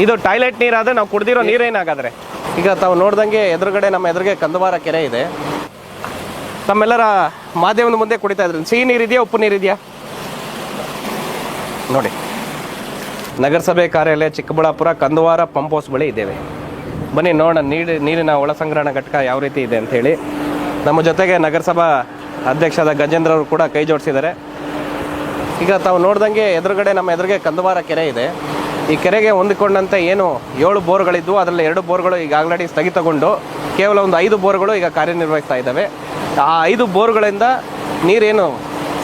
ಇದು ಟಾಯ್ಲೆಟ್ ನೀರಾದರೆ ನಾವು ಕುಡ್ದಿರೋ ನೀರೇನಾಗಾದ್ರೆ. ಈಗ ತಾವು ನೋಡ್ದಂಗೆ ಎದುರುಗಡೆ ನಮ್ಮ ಎದುರಿಗೆ ಕಂದವಾರ ಕೆರೆ ಇದೆ. ತಮ್ಮೆಲ್ಲರ ಮಾಧ್ಯಮದ ಮುಂದೆ ಕುಡಿತಾ ಇದ್ರು. ಸಿಹಿ ನೀರಿದೆಯಾ, ಉಪ್ಪು ನೀರಿದೆಯಾ ನೋಡಿ. ನಗರಸಭೆ ಕಾರ್ಯಾಲಯ ಚಿಕ್ಕಬಳ್ಳಾಪುರ ಕಂದವಾರ ಪಂಪ್ ಹೌಸ್ ಬಳಿ ಇದ್ದೇವೆ. ಬನ್ನಿ ನೋಡೋಣ ನೀರಿನ ಒಳ ಸಂಗ್ರಹಣಾ ಘಟಕ ಯಾವ ರೀತಿ ಇದೆ ಅಂಥೇಳಿ. ನಮ್ಮ ಜೊತೆಗೆ ನಗರಸಭಾ ಅಧ್ಯಕ್ಷರಾದ ಗಜೇಂದ್ರ ಅವರು ಕೂಡ ಕೈ ಜೋಡಿಸಿದ್ದಾರೆ. ಈಗ ತಾವು ನೋಡ್ದಂಗೆ ಎದುರುಗಡೆ ನಮ್ಮ ಎದುರಿಗೆ ಕಂದವಾರ ಕೆರೆ ಇದೆ. ಈ ಕೆರೆಗೆ ಹೊಂದಿಕೊಂಡಂತೆ ಏನು 7 ಬೋರ್ಗಳಿದ್ವು, ಅದರಲ್ಲಿ 2 ಬೋರ್ಗಳು ಈಗ ಆಲ್ರೆಡಿ ಸ್ಥಗಿತಗೊಂಡು ಕೇವಲ ಒಂದು 5 ಬೋರ್ಗಳು ಈಗ ಕಾರ್ಯನಿರ್ವಹಿಸ್ತಾ ಇದ್ದಾವೆ. ಆ 5 ಬೋರ್ಗಳಿಂದ ನೀರೇನು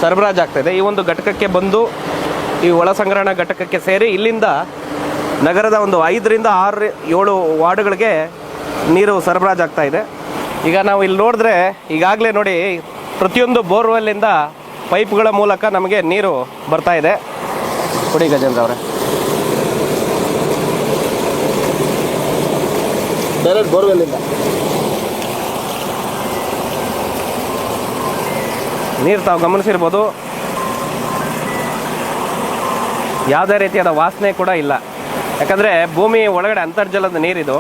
ಸರಬರಾಜು ಆಗ್ತಾಯಿದೆ ಈ ಒಂದು ಘಟಕಕ್ಕೆ ಬಂದು ಈ ಒಳ ಸಂಗ್ರಹಣಾ ಘಟಕಕ್ಕೆ ಸೇರಿ ಇಲ್ಲಿಂದ ನಗರದ ಒಂದು 5ರಿಂದ 6, 7 ವಾರ್ಡ್ಗಳಿಗೆ ನೀರು ಸರಬರಾಜು ಆಗ್ತಾ ಇದೆ. ಈಗ ನಾವು ಇಲ್ಲಿ ನೋಡಿದ್ರೆ ಈಗಾಗಲೇ ನೋಡಿ ಪ್ರತಿಯೊಂದು ಬೋರ್ವೆಲ್ಲಿಂದ ಪೈಪ್ಗಳ ಮೂಲಕ ನಮಗೆ ನೀರು ಬರ್ತಾ ಇದೆ. ಕೊಡಿ ಗಜೇಂದ್ರ ಅವರೇ. ಡೈರೆಕ್ಟ್ ಬೋರ್ವೆಲ್ಲಿಂದ ನೀರು ತಾವು ಗಮನಿಸಿರ್ಬೋದು. ಯಾವುದೇ ರೀತಿಯಾದ ವಾಸನೆ ಕೂಡ ಇಲ್ಲ, ಯಾಕಂದರೆ ಭೂಮಿ ಒಳಗಡೆ ಅಂತರ್ಜಲದ ನೀರಿದು.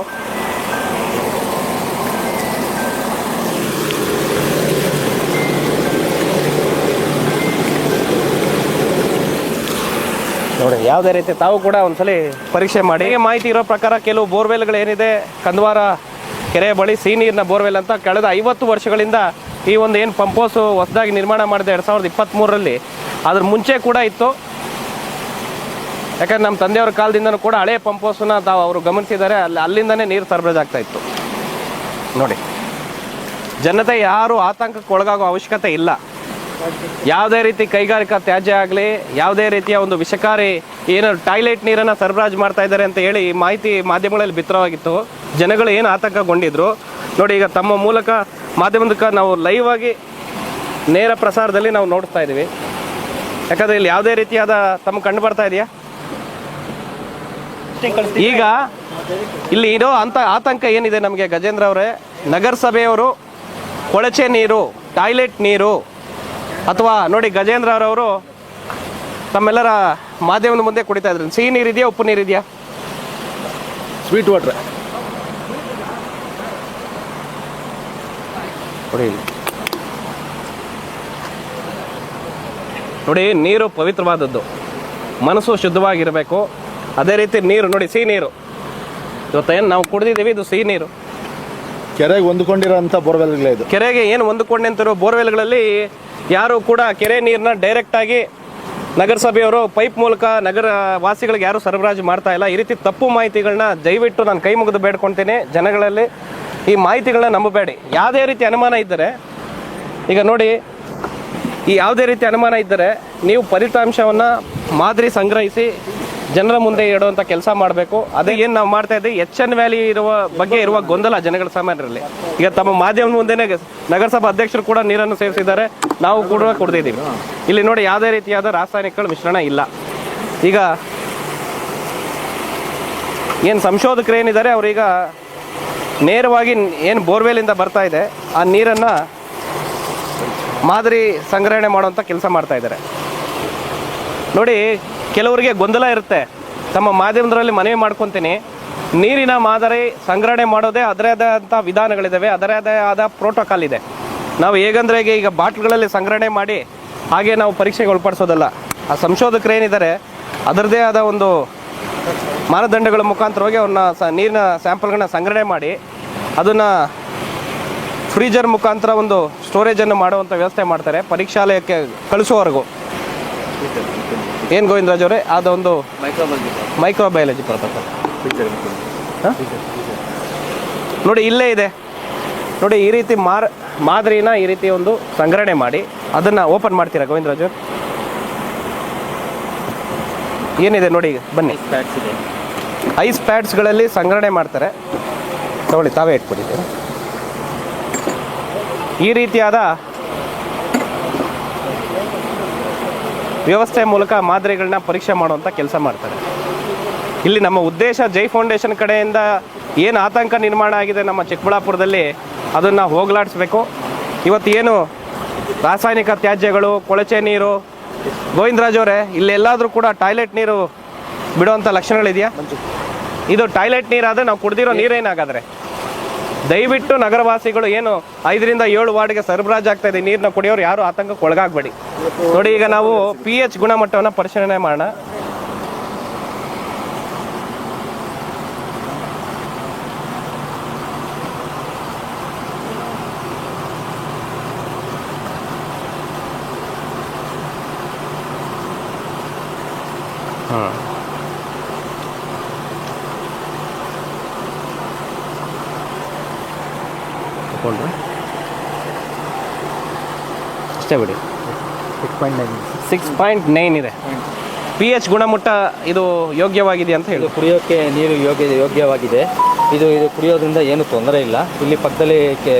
ನೋಡಿ, ಯಾವುದೇ ರೀತಿ ತಾವು ಕೂಡ ಒಂದ್ಸಲಿ ಪರೀಕ್ಷೆ ಮಾಡಿ. ಮಾಹಿತಿ ಇರೋ ಪ್ರಕಾರ ಕೆಲವು ಬೋರ್ವೆಲ್ಗಳು ಏನಿದೆ ಕಂದವಾರ ಕೆರೆ ಬಳಿ ಸಿಹಿ ನೀರಿನ ಬೋರ್ವೆಲ್ ಅಂತ ಕಳೆದ 50 ವರ್ಷಗಳಿಂದ ಈ ಒಂದು ಏನು ಪಂಪ್ ಹೌಸು ಹೊಸದಾಗಿ ನಿರ್ಮಾಣ ಮಾಡಿದೆ 2023ರಲ್ಲಿ, ಅದ್ರ ಮುಂಚೆ ಕೂಡ ಇತ್ತು. ಯಾಕಂದ್ರೆ ನಮ್ಮ ತಂದೆಯವ್ರ ಕಾಲದಿಂದನೂ ಕೂಡ ಹಳೆ ಪಂಪ್ ಹೌಸನ್ನ ತಾವು ಅವರು ಗಮನಿಸಿದ್ದಾರೆ. ಅಲ್ಲಿಂದನೇ ನೀರು ಸರಬರಾಜು ಆಗ್ತಾ ಇತ್ತು. ನೋಡಿ, ಜನತೆ ಯಾರು ಆತಂಕಕ್ಕೆ ಒಳಗಾಗೋ ಅವಶ್ಯಕತೆ ಇಲ್ಲ. ಯಾವುದೇ ರೀತಿ ಕೈಗಾರಿಕಾ ತ್ಯಾಜ್ಯ ಆಗಲಿ, ಯಾವುದೇ ರೀತಿಯ ಒಂದು ವಿಷಕಾರಿ ಏನು ಟಾಯ್ಲೆಟ್ ನೀರನ್ನು ಸರಬರಾಜು ಮಾಡ್ತಾ ಇದ್ದಾರೆ ಅಂತ ಹೇಳಿ ಈ ಮಾಹಿತಿ ಮಾಧ್ಯಮಗಳಲ್ಲಿ ಬಿತ್ತರವಾಗಿತ್ತು. ಜನಗಳು ಏನು ಆತಂಕಗೊಂಡಿದ್ರು ನೋಡಿ. ಈಗ ತಮ್ಮ ಮೂಲಕ ಮಾಧ್ಯಮದ ನಾವು ಲೈವ್ ಆಗಿ ನೇರ ಪ್ರಸಾರದಲ್ಲಿ ನಾವು ನೋಡ್ತಾ ಇದ್ದೀವಿ. ಯಾಕಂದರೆ ಇಲ್ಲಿ ಯಾವುದೇ ರೀತಿಯಾದ ತಮ್ಮ ಕಂಡು ಬರ್ತಾ ಇದೆಯಾ? ಈಗ ಇಲ್ಲಿ ಇರೋ ಆತಂಕ ಏನಿದೆ ನಮಗೆ ಗಜೇಂದ್ರ ಅವರೇ, ನಗರಸಭೆಯವರು ಕೊಳಚೆ ನೀರು, ಟಾಯ್ಲೆಟ್ ನೀರು ಅಥವಾ ನೋಡಿ ಗಜೇಂದ್ರ ಅವರವರು ತಮ್ಮೆಲ್ಲರ ಮಾಧ್ಯಮದ ಮುಂದೆ ಕುಡಿತಾ ಇದ್ರು. ಸಿಹಿ ನೀರಿದೆಯಾ, ಉಪ್ಪು ನೀರಿದೆಯಾ? ಸ್ವೀಟ್ ವಾಟ್ರ್ ನೋಡಿ. ನೀರು ಪವಿತ್ರವಾದದ್ದು, ಮನಸ್ಸು ಶುದ್ಧವಾಗಿರಬೇಕು. ಅದೇ ರೀತಿ ನೀರು ನೋಡಿ, ಸಿಹಿ ನೀರು ಇವತ್ತೇನು ನಾವು ಕುಡಿದಿದ್ದೀವಿ, ಇದು ಸಿಹಿ ನೀರು. ಕೆರೆಗೆ ಹೊಂದ್ಕೊಂಡಿರೋಂಥ ಬೋರ್ವೆಲ್ಗಳೇ ಇದು. ಕೆರೆಗೆ ಏನು ಹೊಂದಿಕೊಂಡಿರೋ ಬೋರ್ವೆಲ್ಗಳಲ್ಲಿ ಯಾರು ಕೂಡ ಕೆರೆ ನೀರನ್ನ ಡೈರೆಕ್ಟಾಗಿ ನಗರಸಭೆಯವರು ಪೈಪ್ ಮೂಲಕ ನಗರ ವಾಸಿಗಳಿಗೆ ಯಾರು ಸರಬರಾಜು ಮಾಡ್ತಾ ಇಲ್ಲ. ಈ ರೀತಿ ತಪ್ಪು ಮಾಹಿತಿಗಳನ್ನ ದಯವಿಟ್ಟು ನಾನು ಕೈ ಮುಗಿದು ಬೇಡ್ಕೊಳ್ತೀನಿ. ಜನಗಳಲ್ಲಿ ಈ ಮಾಹಿತಿಗಳನ್ನ ನಂಬಬೇಡಿ. ಯಾವುದೇ ರೀತಿ ಅನುಮಾನ ಇದ್ದರೆ, ಈಗ ನೋಡಿ, ಈ ಯಾವುದೇ ರೀತಿ ಅನುಮಾನ ಇದ್ದರೆ ನೀವು ಫಲಿತಾಂಶವನ್ನು ಮಾದರಿ ಸಂಗ್ರಹಿಸಿ ಜನರ ಮುಂದೆ ಇಡುವಂಥ ಕೆಲಸ ಮಾಡಬೇಕು. ಅದೇ ಏನು ನಾವು ಮಾಡ್ತಾ ಇದ್ದೀವಿ, HN ವ್ಯಾಲಿ ಇರುವ ಬಗ್ಗೆ ಇರುವ ಗೊಂದಲ ಜನಗಳ ಸಾಮಾನ್ಯರಲ್ಲಿ. ಈಗ ತಮ್ಮ ಮಾಧ್ಯಮದ ಮುಂದೆನೇ ನಗರಸಭಾ ಅಧ್ಯಕ್ಷರು ಕೂಡ ನೀರನ್ನು ಸೇವಿಸಿದ್ದಾರೆ, ನಾವು ಕೂಡ ಕುಡಿದಿದ್ದೀವಿ. ಇಲ್ಲಿ ನೋಡಿ, ಯಾವುದೇ ರೀತಿಯಾದ ರಾಸಾಯನಿಕಗಳ ಮಿಶ್ರಣ ಇಲ್ಲ. ಈಗ ಏನು ಸಂಶೋಧಕರು ಏನಿದ್ದಾರೆ ಅವರೀಗ ನೇರವಾಗಿ ಏನು ಬೋರ್ವೆಲಿಂದ ಬರ್ತಾ ಇದೆ ಆ ನೀರನ್ನು ಮಾದರಿ ಸಂಗ್ರಹಣೆ ಮಾಡುವಂಥ ಕೆಲಸ ಮಾಡ್ತಾ ಇದ್ದಾರೆ. ನೋಡಿ, ಕೆಲವರಿಗೆ ಗೊಂದಲ ಇರುತ್ತೆ. ತಮ್ಮ ಮಾಧ್ಯಮದಲ್ಲಿ ಮನವಿ ಮಾಡ್ಕೊತೀನಿ, ನೀರಿನ ಮಾದರಿ ಸಂಗ್ರಹಣೆ ಮಾಡೋದೇ ಅದರೇ ಆದಂಥ ವಿಧಾನಗಳಿದ್ದಾವೆ, ಅದರದೇ ಆದ ಪ್ರೋಟೋಕಾಲ್ ಇದೆ. ನಾವು ಹೇಗಂದ್ರೆ ಈಗ ಬಾಟ್ಲ್ಗಳಲ್ಲಿ ಸಂಗ್ರಹಣೆ ಮಾಡಿ ಹಾಗೆ ನಾವು ಪರೀಕ್ಷೆಗೆ ಒಳಪಡಿಸೋದಲ್ಲ. ಆ ಸಂಶೋಧಕರು ಏನಿದ್ದಾರೆ ಅದರದೇ ಆದ ಒಂದು ಮಾನದಂಡಗಳ ಮುಖಾಂತರವಾಗಿ ಅವ್ರನ್ನ ನೀರಿನ ಸ್ಯಾಂಪಲ್ಗಳನ್ನ ಸಂಗ್ರಹಣೆ ಮಾಡಿ ಅದನ್ನು ಫ್ರೀಜರ್ ಮುಖಾಂತರ ಒಂದು ಸ್ಟೋರೇಜನ್ನು ಮಾಡುವಂಥ ವ್ಯವಸ್ಥೆ ಮಾಡ್ತಾರೆ ಪರೀಕ್ಷಾಲಯಕ್ಕೆ ಕಳಿಸೋವರೆಗೂ. ಏನು ಗೋವಿಂದರಾಜ್ ಅವರೇ, ಅದೊಂದು ಮೈಕ್ರೋಬಯಾಲಜಿ ಪ್ರೋಟೋಕಾಲ್ ನೋಡಿ ಇಲ್ಲೇ ಇದೆ. ನೋಡಿ, ಈ ರೀತಿ ಮಾದರಿನ ಈ ರೀತಿ ಒಂದು ಸಂಗ್ರಹಣೆ ಮಾಡಿ ಅದನ್ನು ಓಪನ್ ಮಾಡ್ತೀರಾ ಗೋವಿಂದರಾಜ್? ಏನಿದೆ ನೋಡಿ, ಬನ್ನಿ. ಐಸ್ ಪ್ಯಾಡ್ಸ್ಗಳಲ್ಲಿ ಸಂಗ್ರಹಣೆ ಮಾಡ್ತಾರೆ. ತಗೊಳ್ಳಿ, ತಾವೇ ಇಟ್ಕೊಂಡಿದ್ದೀರಾ. ಈ ರೀತಿಯಾದ ವ್ಯವಸ್ಥೆ ಮೂಲಕ ಮಾದರಿಗಳನ್ನ ಪರೀಕ್ಷೆ ಮಾಡುವಂಥ ಕೆಲಸ ಮಾಡ್ತಾರೆ. ಇಲ್ಲಿ ನಮ್ಮ ಉದ್ದೇಶ ಜೈ ಫೌಂಡೇಶನ್ ಕಡೆಯಿಂದ ಏನು ಆತಂಕ ನಿರ್ಮಾಣ ಆಗಿದೆ ನಮ್ಮ ಚಿಕ್ಕಬಳ್ಳಾಪುರದಲ್ಲಿ ಅದನ್ನು ಹೋಗಲಾಡಿಸ್ಬೇಕು. ಇವತ್ತು ಏನು ರಾಸಾಯನಿಕ ತ್ಯಾಜ್ಯಗಳು, ಕೊಳಚೆ ನೀರು, ಗೋವಿಂದರಾಜ್ ಅವರೇ, ಇಲ್ಲೆಲ್ಲಾದರೂ ಕೂಡ ಟಾಯ್ಲೆಟ್ ನೀರು ಬಿಡುವಂಥ ಲಕ್ಷಣಗಳಿದೆಯಾ? ಇದು ಟಾಯ್ಲೆಟ್ ನೀರಾದರೆ ನಾವು ಕುಡ್ದಿರೋ ನೀರೇನಾಗಾದ್ರೆ ದಯವಿಟ್ಟು ನಗರವಾಸಿಗಳು ಏನು 5ರಿಂದ 7 ವಾರ್ಡ್ಗೆ ಸರಬರಾಜು ಆಗ್ತಾ ಇದೆ ನೀರನ್ನ ಕುಡಿಯೋರು ಯಾರು ಆತಂಕಕ್ಕೆ ಒಳಗಾಗಬೇಡಿ. ನೋಡಿ, ಈಗ ನಾವು pH ಗುಣಮಟ್ಟವನ್ನು ಪರಿಶೀಲನೆ ಮಾಡೋಣ. ತಗೊಂಡ್ರೆ ಅಷ್ಟೇ ಬಿಡಿ. 6.9 ಇದೆ. pH ಗುಣಮಟ್ಟ ಇದು ಯೋಗ್ಯವಾಗಿದೆ ಅಂತ ಹೇಳಿ. ಇದು ಕುಡಿಯೋಕ್ಕೆ ನೀರು ಯೋಗ್ಯವಾಗಿದೆ. ಇದು ಕುಡಿಯೋದ್ರಿಂದ ಏನು ತೊಂದರೆ ಇಲ್ಲ. ಇಲ್ಲಿ ಪಕ್ಕದಲ್ಲಿ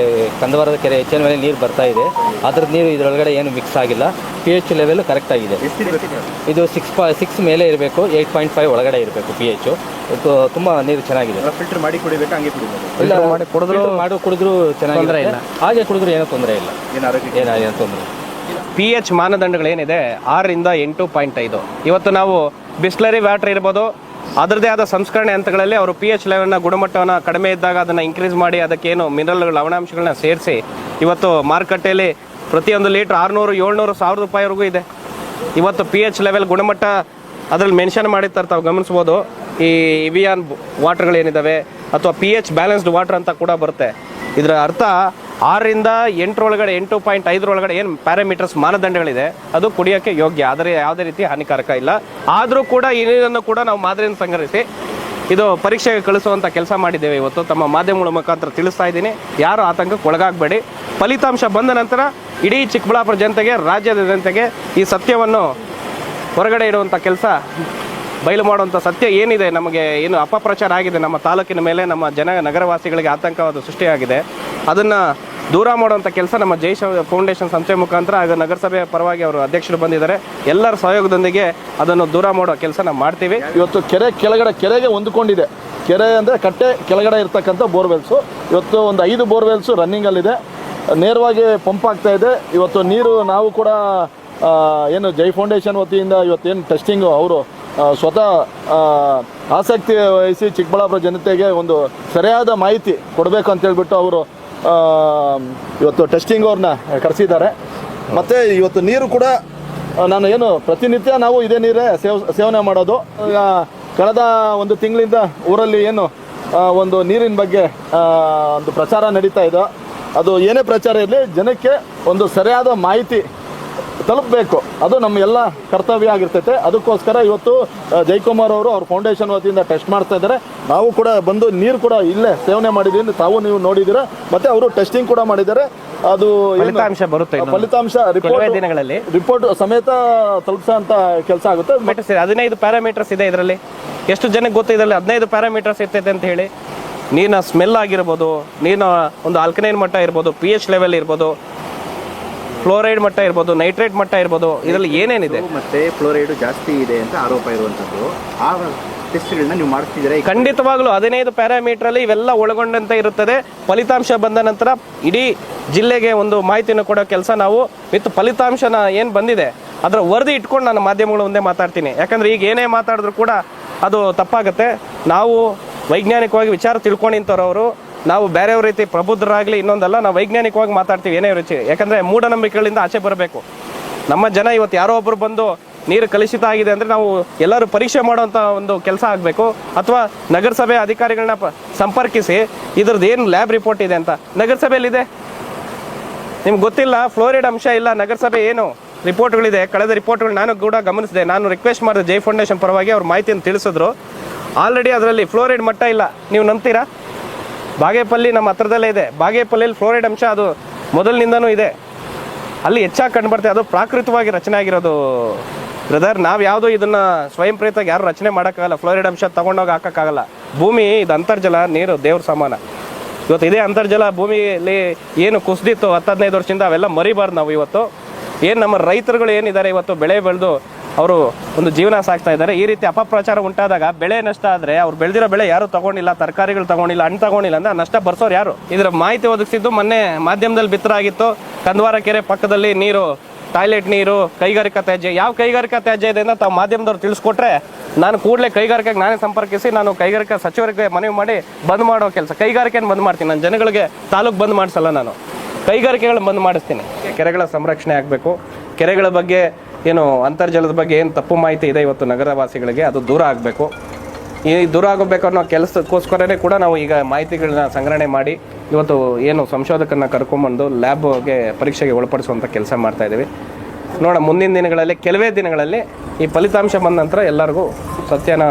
ಕಂದವಾರದ ಕೆರೆ ಹೆಚ್ಚಿನ ಮೇಲೆ ನೀರು ಬರ್ತಾ ಇದೆ. ಅದ್ರ ನೀರು ಇದರೊಳಗಡೆ ಏನು ಮಿಕ್ಸ್ ಆಗಿಲ್ಲ. pH ಲೆವೆಲ್ ಕರೆಕ್ಟ್ ಆಗಿದೆ. ಇದು 6 ಮೇಲೆ ಇರಬೇಕು, 8.5 ಒಳಗಡೆ ಇರಬೇಕು pH. ತುಂಬ ನೀರು ಚೆನ್ನಾಗಿದೆ. ಫಿಲ್ಟರ್ ಮಾಡಿ ಕುಡಿಬೇಕಾ, ಹಂಗೆ ಕುಡಿಬೋದು? ಇಲ್ಲ, ಕುಡಿದ್ರು ಚೆನ್ನಾಗಿಲ್ಲ. ಹಾಗೆ ಕುಡಿದ್ರು ಏನೂ ತೊಂದರೆ ಇಲ್ಲ. ಏನು ತೊಂದರೆ. pH ಮಾನದಂಡಗಳೇನಿದೆ 6ರಿಂದ 8.5. ಇವತ್ತು ನಾವು ಬಿಸ್ಲರಿ ವಾಟರ್ ಇರ್ಬೋದು, ಅದರದೇ ಆದ ಸಂಸ್ಕರಣೆ ಹಂತಗಳಲ್ಲಿ ಅವರು pH ಲೆವೆಲ್ನ ಗುಣಮಟ್ಟವನ್ನು ಕಡಿಮೆ ಇದ್ದಾಗ ಅದನ್ನು ಇಂಕ್ರೀಸ್ ಮಾಡಿ ಅದಕ್ಕೇನು ಮಿನರಲ್ಗಳು ಲವಣಾಂಶಗಳನ್ನ ಸೇರಿಸಿ ಇವತ್ತು ಮಾರುಕಟ್ಟೆಯಲ್ಲಿ ಪ್ರತಿಯೊಂದು ಲೀಟ್ರ್ 600, 700, 1000 ರೂಪಾಯಿವರೆಗೂ ಇದೆ. ಇವತ್ತು pH ಲೆವೆಲ್ ಗುಣಮಟ್ಟ ಅದರಲ್ಲಿ ಮೆನ್ಷನ್ ಮಾಡಿರ್ತಾರೆ, ತಾವು ಗಮನಿಸ್ಬೋದು. ಈ ಇವಿಯಾನ್ ವಾಟರ್ಗಳೇನಿದ್ದಾವೆ ಅಥವಾ pH ಬ್ಯಾಲೆನ್ಸ್ಡ್ ವಾಟರ್ ಅಂತ ಕೂಡ ಬರುತ್ತೆ. ಇದರ ಅರ್ಥ 6ರಿಂದ 8 ಒಳಗಡೆ 8.5 ಒಳಗಡೆ ಏನು ಪ್ಯಾರಾಮೀಟರ್ಸ್ ಮಾನದಂಡಗಳಿದೆ ಅದು ಕುಡಿಯೋಕ್ಕೆ ಯೋಗ್ಯ, ಆದರೆ ಯಾವುದೇ ರೀತಿ ಹಾನಿಕಾರಕ ಇಲ್ಲ. ಆದರೂ ಕೂಡ ಈ ನೀರನ್ನು ಕೂಡ ನಾವು ಮಾದರಿಯನ್ನು ಸಂಗ್ರಹಿಸಿ ಇದು ಪರೀಕ್ಷೆಗೆ ಕಳಿಸುವಂಥ ಕೆಲಸ ಮಾಡಿದ್ದೇವೆ. ಇವತ್ತು ತಮ್ಮ ಮಾಧ್ಯಮಗಳ ಮುಖಾಂತರ ತಿಳಿಸ್ತಾ ಇದ್ದೀನಿ, ಯಾರು ಆತಂಕಕ್ಕೆ ಒಳಗಾಗಬೇಡಿ. ಫಲಿತಾಂಶ ಬಂದ ನಂತರ ಇಡೀ ಚಿಕ್ಕಬಳ್ಳಾಪುರ ಜನತೆಗೆ, ರಾಜ್ಯದ ಜನತೆಗೆ ಈ ಸತ್ಯವನ್ನು ಹೊರಗಡೆ ಇಡುವಂಥ ಕೆಲಸ, ಬಯಲು ಮಾಡುವಂಥ ಸತ್ಯ ಏನಿದೆ, ನಮಗೆ ಏನು ಅಪಪ್ರಚಾರ ಆಗಿದೆ ನಮ್ಮ ತಾಲೂಕಿನ ಮೇಲೆ, ನಮ್ಮ ನಗರವಾಸಿಗಳಿಗೆ ಆತಂಕವಾದ ಸೃಷ್ಟಿಯಾಗಿದೆ, ಅದನ್ನು ದೂರ ಮಾಡುವಂಥ ಕೆಲಸ ನಮ್ಮ ಜೈ ಫೌಂಡೇಶನ್ ಸಂಸ್ಥೆ ಮುಖಾಂತರ ಆಗ ನಗರಸಭೆಯ ಪರವಾಗಿ ಅವರು ಅಧ್ಯಕ್ಷರು ಬಂದಿದ್ದಾರೆ. ಎಲ್ಲರ ಸಹಯೋಗದೊಂದಿಗೆ ಅದನ್ನು ದೂರ ಮಾಡೋ ಕೆಲಸ ನಾವು ಮಾಡ್ತೀವಿ. ಇವತ್ತು ಕೆರೆಗೆ ಹೊಂದಿಕೊಂಡಿದೆ. ಕೆರೆ ಅಂದರೆ ಕಟ್ಟೆ ಕೆಳಗಡೆ ಇರ್ತಕ್ಕಂಥ ಬೋರ್ವೆಲ್ಸು. ಇವತ್ತು ಒಂದು 5 ಬೋರ್ವೆಲ್ಸು ರನ್ನಿಂಗಲ್ಲಿದೆ, ನೇರವಾಗಿ ಪಂಪ್ ಆಗ್ತಾ ಇದೆ. ಇವತ್ತು ನೀರು ನಾವು ಕೂಡ ಏನು ಜೈ ಫೌಂಡೇಶನ್ ವತಿಯಿಂದ ಇವತ್ತೇನು ಟೆಸ್ಟಿಂಗು ಅವರು ಸ್ವತಃ ಆಸಕ್ತಿ ವಹಿಸಿ ಚಿಕ್ಕಬಳ್ಳಾಪುರ ಜನತೆಗೆ ಒಂದು ಸರಿಯಾದ ಮಾಹಿತಿ ಕೊಡಬೇಕು ಅಂತೇಳ್ಬಿಟ್ಟು ಅವರು ಇವತ್ತು ಟೆಸ್ಟಿಂಗ್ ಅವ್ರನ್ನ ಕರೆಸಿದ್ದಾರೆ. ಮತ್ತು ಇವತ್ತು ನೀರು ಕೂಡ ನಾನು ಏನು ಪ್ರತಿನಿತ್ಯ ನಾವು ಇದೇ ನೀರೇ ಸೇವನೆ ಮಾಡೋದು. ಈಗ ಕಳೆದ 1 ತಿಂಗಳಿಂದ ಊರಲ್ಲಿ ಏನು ಒಂದು ನೀರಿನ ಬಗ್ಗೆ ಒಂದು ಪ್ರಚಾರ ನಡೀತಾ ಇದೆ. ಅದು ಏನೇ ಪ್ರಚಾರ ಇರಲಿ, ಜನಕ್ಕೆ ಒಂದು ಸರಿಯಾದ ಮಾಹಿತಿ ತಲುಪಬೇಕು, ಅದು ನಮ್ಮ ಎಲ್ಲ ಕರ್ತವ್ಯ ಆಗಿರ್ತೈತೆ. ಅದಕ್ಕೋಸ್ಕರ ಇವತ್ತು ಜಯಕುಮಾರ್ ಅವರು ಅವ್ರ ಫೌಂಡೇಶನ್ ವತಿಯಿಂದ ಟೆಸ್ಟ್ ಮಾಡ್ತಾ ಇದ್ದಾರೆ. ನಾವು ಕೂಡ ಬಂದು ನೀರು ಕೂಡ ಇಲ್ಲೇ ಸೇವನೆ ಮಾಡಿದ್ದೀವಿ, ನೀವು ನೋಡಿದ್ದೀರಾ. ಮತ್ತು ಅವರು ಟೆಸ್ಟಿಂಗ್ ಕೂಡ ಮಾಡಿದ್ದಾರೆ. ಅದು ಫಲಿತಾಂಶ ಬರುತ್ತೆ, ಫಲಿತಾಂಶ ದಿನಗಳಲ್ಲಿ ರಿಪೋರ್ಟ್ ಸಮೇತ ತಲುಪಿಸೋಂಥ ಕೆಲಸ ಆಗುತ್ತೆ. 15 ಪ್ಯಾರಾಮೀಟರ್ಸ್ ಇದೆ ಇದರಲ್ಲಿ. ಎಷ್ಟು ಜನಕ್ಕೆ ಗೊತ್ತು ಇದರಲ್ಲಿ 15 ಪ್ಯಾರಾಮೀಟರ್ಸ್ ಇರ್ತೈತೆ ಅಂತ ಹೇಳಿ? ನೀರಿನ ಸ್ಮೆಲ್ ಆಗಿರ್ಬೋದು, ನೀರಿನ ಒಂದು ಆಲ್ಕಲೈನ್ ಮಟ್ಟ ಇರ್ಬೋದು, pH ಲೆವೆಲ್ ಇರ್ಬೋದು, ಫ್ಲೋರೈಡ್ ಮಟ್ಟ ಇರ್ಬೋದು, ನೈಟ್ರೇಟ್ ಮಟ್ಟ ಇರ್ಬೋದು, ಇದರಲ್ಲಿ ಏನೇನಿದೆ. ಮತ್ತೆ ಫ್ಲೋರೈಡ್ ಜಾಸ್ತಿ ಇದೆ ಅಂತ ಆರೋಪ ಇರುವಂಥದ್ದು. ಆ ಟೆಸ್ಟ್ಗಳನ್ನ ನೀವು ಮಾಡ್ತಿದ್ದೀರಾ? ಖಂಡಿತವಾಗ್ಲೂ 15 ಪ್ಯಾರಾಮೀಟರಲ್ಲಿ ಇವೆಲ್ಲ ಒಳಗೊಂಡಂತೆ ಇರುತ್ತದೆ. ಫಲಿತಾಂಶ ಬಂದ ನಂತರ ಇಡೀ ಜಿಲ್ಲೆಗೆ ಒಂದು ಮಾಹಿತಿಯನ್ನು ಕೊಡೋ ಕೆಲಸ ನಾವು ವಿತ್ ಫಲಿತಾಂಶನ ಏನು ಬಂದಿದೆ ಅದರ ವರದಿ ಇಟ್ಕೊಂಡು ನಾನು ಮಾಧ್ಯಮಗಳ ಮುಂದೆ ಮಾತಾಡ್ತೀನಿ. ಯಾಕಂದರೆ ಈಗ ಏನೇ ಮಾತಾಡಿದ್ರು ಕೂಡ ಅದು ತಪ್ಪಾಗುತ್ತೆ. ನಾವು ವೈಜ್ಞಾನಿಕವಾಗಿ ವಿಚಾರ ತಿಳ್ಕೊಂಡಿಂಥವ್ರವರು, ನಾವು ಬೇರೆಯವ್ರ ರೀತಿ ಪ್ರಬುದ್ಧರಾಗಲಿ ಇನ್ನೊಂದಲ್ಲ, ನಾವು ವೈಜ್ಞಾನಿಕವಾಗಿ ಮಾತಾಡ್ತೀವಿ ಏನೇ ರುಚಿ. ಯಾಕಂದರೆ ಮೂಢನಂಬಿಕೆಗಳಿಂದ ಆಚೆ ಬರಬೇಕು. ನಮ್ಮ ಜನ ಇವತ್ತು ಯಾರೋ ಒಬ್ಬರು ಬಂದು ನೀರು ಕಲುಷಿತ ಆಗಿದೆ ಅಂದರೆ ನಾವು ಎಲ್ಲರೂ ಪರೀಕ್ಷೆ ಮಾಡೋವಂಥ ಒಂದು ಕೆಲಸ ಆಗಬೇಕು. ಅಥವಾ ನಗರಸಭೆ ಅಧಿಕಾರಿಗಳನ್ನ ಸಂಪರ್ಕಿಸಿ ಇದ್ರದ್ದು ಏನು ಲ್ಯಾಬ್ ರಿಪೋರ್ಟ್ ಇದೆ ಅಂತ. ನಗರಸಭೆಯಲ್ಲಿದೆ, ನಿಮ್ಗೆ ಗೊತ್ತಿಲ್ಲ, ಫ್ಲೋರೈಡ್ ಅಂಶ ಇಲ್ಲ. ನಗರಸಭೆ ಏನು ರಿಪೋರ್ಟ್ಗಳಿದೆ, ಕಳೆದ ರಿಪೋರ್ಟ್ಗಳು ನಾನು ಕೂಡ ಗಮನಿಸಿದೆ. ನಾನು ರಿಕ್ವೆಸ್ಟ್ ಮಾಡಿದೆ ಜೈ ಫೌಂಡೇಶನ್ ಪರವಾಗಿ, ಅವ್ರ ಮಾಹಿತಿಯನ್ನು ತಿಳಿಸಿದ್ರು. ಆಲ್ರೆಡಿ ಅದರಲ್ಲಿ ಫ್ಲೋರೈಡ್ ಮಟ್ಟ ಇಲ್ಲ. ನೀವು ನಂಬ್ತೀರಾ? ಬಾಗೇಪಲ್ಲಿ ನಮ್ಮ ಹತ್ರದಲ್ಲೇ ಇದೆ. ಬಾಗೇಪಲ್ಲಿಯಲ್ಲಿ ಫ್ಲೋರೈಡ್ ಅಂಶ ಅದು ಮೊದಲಿನಿಂದನೂ ಇದೆ, ಅಲ್ಲಿ ಹೆಚ್ಚಾಗಿ ಕಂಡುಬರ್ತದೆ. ಅದು ಪ್ರಾಕೃತಿಕವಾಗಿ ರಚನೆ ಆಗಿರೋದು ಬ್ರದರ್. ನಾವು ಯಾವುದೋ ಇದನ್ನು ಸ್ವಯಂ ಪ್ರೇರಿತವಾಗಿ ಯಾರು ರಚನೆ ಮಾಡೋಕ್ಕಾಗಲ್ಲ. ಫ್ಲೋರೈಡ್ ಅಂಶ ತೊಗೊಂಡೋಗಿ ಹಾಕೋಕ್ಕಾಗಲ್ಲ. ಭೂಮಿ ಇದು ಅಂತರ್ಜಲ, ನೀರು ದೇವ್ರ ಸಮಾನ. ಇವತ್ತು ಇದೇ ಅಂತರ್ಜಲ ಭೂಮಿಯಲ್ಲಿ ಏನು ಕುಸಿದಿತ್ತು 10-15 ವರ್ಷದಿಂದ, ಅವೆಲ್ಲ ಮರಿಬಾರ್ದು ನಾವು. ಇವತ್ತು ಏನು ನಮ್ಮ ರೈತರುಗಳು ಏನಿದ್ದಾರೆ ಇವತ್ತು ಬೆಳೆ ಬೆಳೆದು ಅವರು ಒಂದು ಜೀವನ ಸಾಗ್ತಾ ಇದ್ದಾರೆ. ಈ ರೀತಿ ಅಪಪ್ರಚಾರ ಉಂಟಾದಾಗ ಬೆಳೆ ನಷ್ಟ ಆದರೆ ಅವ್ರು ಬೆಳೆದಿರೋ ಬೆಳೆ ಯಾರು ತಗೊಂಡಿಲ್ಲ, ತರಕಾರಿಗಳು ತಗೊಂಡಿಲ್ಲ, ಹಣ್ಣು ತಗೊಂಡಿಲ್ಲ ಅಂದ್ರೆ ನಷ್ಟ ಬರ್ಸೋರು ಯಾರು? ಇದರ ಮಾಹಿತಿ ಒದಗಿಸಿದ್ದು ಮೊನ್ನೆ ಮಾಧ್ಯಮದಲ್ಲಿ ಬಿತ್ತರಾಗಿತ್ತು. ಕಂದವಾರ ಕೆರೆ ಪಕ್ಕದಲ್ಲಿ ನೀರು ಟಾಯ್ಲೆಟ್ ನೀರು, ಕೈಗಾರಿಕಾ ತ್ಯಾಜ್ಯ, ಯಾವ ಕೈಗಾರಿಕಾ ತ್ಯಾಜ್ಯ ಇದೆ ಅಂತ ತಾವು ಮಾಧ್ಯಮದವ್ರು ತಿಳಿಸ್ಕೊಟ್ರೆ ನಾನು ಕೂಡಲೇ ಕೈಗಾರಿಕೆಗೆ ನಾನೇ ಸಂಪರ್ಕಿಸಿ ನಾನು ಕೈಗಾರಿಕಾ ಸಚಿವರಿಗೆ ಮನವಿ ಮಾಡಿ ಬಂದ್ ಮಾಡೋ ಕೆಲಸ, ಕೈಗಾರಿಕೆಯನ್ನು ಬಂದ್ ಮಾಡ್ತೀನಿ. ನಾನು ಜನಗಳಿಗೆ ತಾಲೂಕು ಬಂದ್ ಮಾಡಿಸಲ್ಲ, ನಾನು ಕೈಗಾರಿಕೆಗಳನ್ನ ಬಂದ್ ಮಾಡಿಸ್ತೀನಿ. ಕೆರೆಗಳ ಸಂರಕ್ಷಣೆ ಆಗಬೇಕು. ಕೆರೆಗಳ ಬಗ್ಗೆ ಏನು ಅಂತರ್ಜಲದ ಬಗ್ಗೆ ಏನು ತಪ್ಪು ಮಾಹಿತಿ ಇದೆ ಇವತ್ತು ನಗರವಾಸಿಗಳಿಗೆ, ಅದು ದೂರ ಆಗಬೇಕು. ಈ ದೂರ ಆಗಬೇಕು ಅನ್ನೋ ಕೆಲಸಕ್ಕೋಸ್ಕರನೇ ಕೂಡ ನಾವು ಈಗ ಮಾಹಿತಿಗಳನ್ನ ಸಂಗ್ರಹಣೆ ಮಾಡಿ ಇವತ್ತು ಏನು ಸಂಶೋಧಕರನ್ನ ಕರ್ಕೊಂಬಂದು ಲ್ಯಾಬ್ಗೆ ಪರೀಕ್ಷೆಗೆ ಒಳಪಡಿಸುವಂಥ ಕೆಲಸ ಮಾಡ್ತಾ ಇದ್ದೀವಿ. ನೋಡೋಣ ಮುಂದಿನ ದಿನಗಳಲ್ಲಿ, ಕೆಲವೇ ದಿನಗಳಲ್ಲಿ ಈ ಫಲಿತಾಂಶ ಬಂದ ನಂತರ ಎಲ್ಲರಿಗೂ ಸತ್ಯನ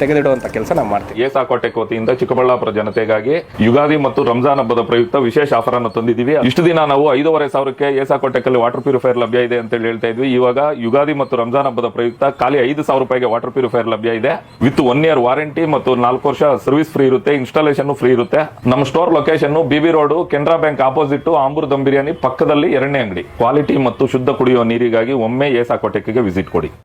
ತೆಗೆದಿಡುವಂಥ ಕೆಲಸ ನಾವು ಮಾಡ್ತೀವಿ. ಏಸಾಕೋಟೆಕ್ ವತಿಯಿಂದ ಚಿಕ್ಕಬಳ್ಳಾಪುರ ಜನತೆಗಾಗಿ ಯುಗಾದಿ ಮತ್ತು ರಂಜಾನ್ ಹಬ್ಬದ ಪ್ರಯುಕ್ತ ವಿಶೇಷ ಆಫರ್ ಅನ್ನು ತಂದಿದ್ದೀವಿ. ಇಷ್ಟು ದಿನ ನಾವು 5,500ಕ್ಕೆ ಏಸಾಕೋಟೆಕ್ ಅಲ್ಲಿ ವಾಟರ್ ಪ್ಯೂರಿಫೈಯರ್ ಲಭ್ಯ ಇದೆ ಅಂತ ಹೇಳ್ತಾ ಇದ್ವಿ. ಇವಾಗ ಯುಗಾದಿ ಮತ್ತು ರಂಜಾನ್ ಹಬ್ಬದ ಪ್ರಯುಕ್ತ ಖಾಲಿ 5,000 ರೂಪಾಯಿಗೆ ವಾಟರ್ ಪ್ಯೂರಿಫೈಯರ್ ಲಭ್ಯ ಇದೆ. ವಿತ್ 1 year ವಾರಂಟಿ ಮತ್ತು 4 ವರ್ಷ ಸರ್ವಿಸ್ ಫ್ರೀ ಇರುತ್ತೆ. ಇನ್ಸ್ಟಾಲೇಷನ್ ಫ್ರೀ ಇರುತ್ತೆ. ನಮ್ಮ store location BB road, Canara bank opposite, Ambur dum biryani ಪಕ್ಕದಲ್ಲಿ 2ನೇ ಅಂಗಡಿ. ಕ್ವಾಲಿಟಿ ಮತ್ತು ಶುದ್ಧ ಕುಡಿಯುವ ನೀರಿಗಾಗಿ ಒಮ್ಮೆ ಏಸಾಕೋಟೆಕ್ಗೆ ವಿಸಿಟ್ ಕೊಡಿ.